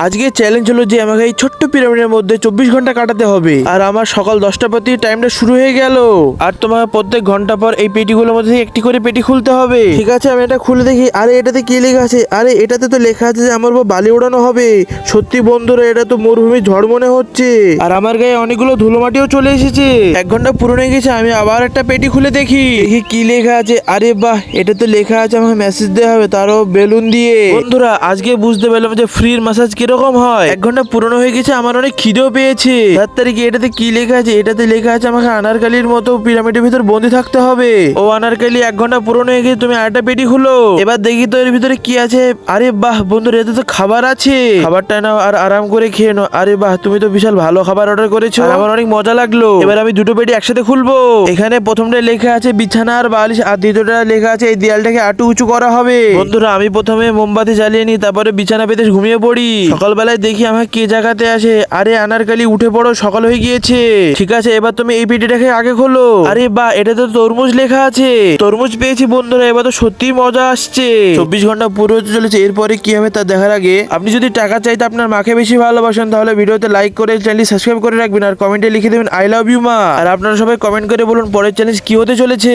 আজকে চ্যালেঞ্জ হলো যে আমাকে এই ছোট্ট পিরামিডের মধ্যে 24 ঘন্টা কাটাতে হবে। আর আমার সকাল 10টা প্রতি টাইমটা শুরু হয়ে গেল। আর তোমার প্রত্যেক ঘন্টা পর এই পেটিগুলোর মধ্যে থেকে একটি করে পেটি খুলতে হবে। ঠিক আছে, আমি এটা খুলে দেখি। আরে এটাতে কি লেখা আছে? আরে এটাতে তো লেখা আছে যে আমার উপর বালি ওড়ানো হবে। সত্যি বন্ধুরা, এটা তো মরুভূমির ঝড় মনে হচ্ছে। আর আমার গায়ে অনেকগুলো ধুলোমাটিও চলে এসেছে। 1 ঘন্টা পুরো হয়ে গেছে, আমি আবার একটা পেটি খুলে দেখি কি লেখা আছে। আরে বাহ, এটা তো লেখা আছে আমাকে মেসেজ দেওয়া হবে, তারও বেলুন দিয়ে। বন্ধুরা, আজকে বুঝতে পারলাম যে ফ্রির ম্যাসাজ কিরকম হয়। 1 ঘন্টা পুরনো হয়ে গেছে, আমার অনেক খিদেও পেয়েছে। 4 তারিখে এটাতে কি লেখা আছে? এটাতে লেখা আছে আমাকে আনারকালির মতো পিরামিডের ভিতর বন্দি থাকতে হবে। ও আনারকালি, 1 ঘন্টা পুরনো হয়ে গেছে, তুমি আরেকটা পেটি খুলো। এবার দেখি তো এর ভিতরে কি আছে। আরে বাহ বন্ধুরা, এতে তো খাবার আছে। খাবারটা নাও আর আরাম করে খেয়ে নাও। আরে বাহ, তুমি তো বিশাল ভালো খাবার অর্ডার করেছো, আর আমার অনেক মজা লাগলো। এবার আমি দুটো পেটি একসাথে খুলবো। এখানে প্রথমটা লেখা আছে বিছানা আর বালিশ, আর দ্বিতীয়টা লেখা আছে এই দেয়ালটাকে আটু উঁচু করা হবে। বন্ধুরা, আমি প্রথমে মোমবাতি জ্বালিয়ে নিই, তারপরে বিছানা পেতে ঘুমিয়ে পড়ি। সকালবেলায় দেখি আমাকে কে জায়গাতে আসে। আরে আনারকালি, উঠে পড়ো, সকাল হয়ে গিয়েছে। ঠিক আছে, এবার তুমি এই পেটিটাকে আগে খোলো। আরে বাহ, এটা তো তরমুজ লেখা আছে। তরমুজ পেয়েছি বন্ধুরা, এবার তো সত্যি মজা আসছে। 24 ঘন্টা পুরো হতে চলেছে, এরপরে কি হবে তা দেখার আগে আপনি যদি টাকা চাইতে আপনার মাকে বেশি ভালোবাসেন, তাহলে ভিডিওতে লাইক করে চ্যানেলটি সাবস্ক্রাইব করে রাখবেন, আর কমেন্টে লিখে দেবেন আই লাভ ইউ মা। আর আপনারা সবাই কমেন্ট করে বলুন পরের চ্যালেঞ্জ কি হতে চলেছে।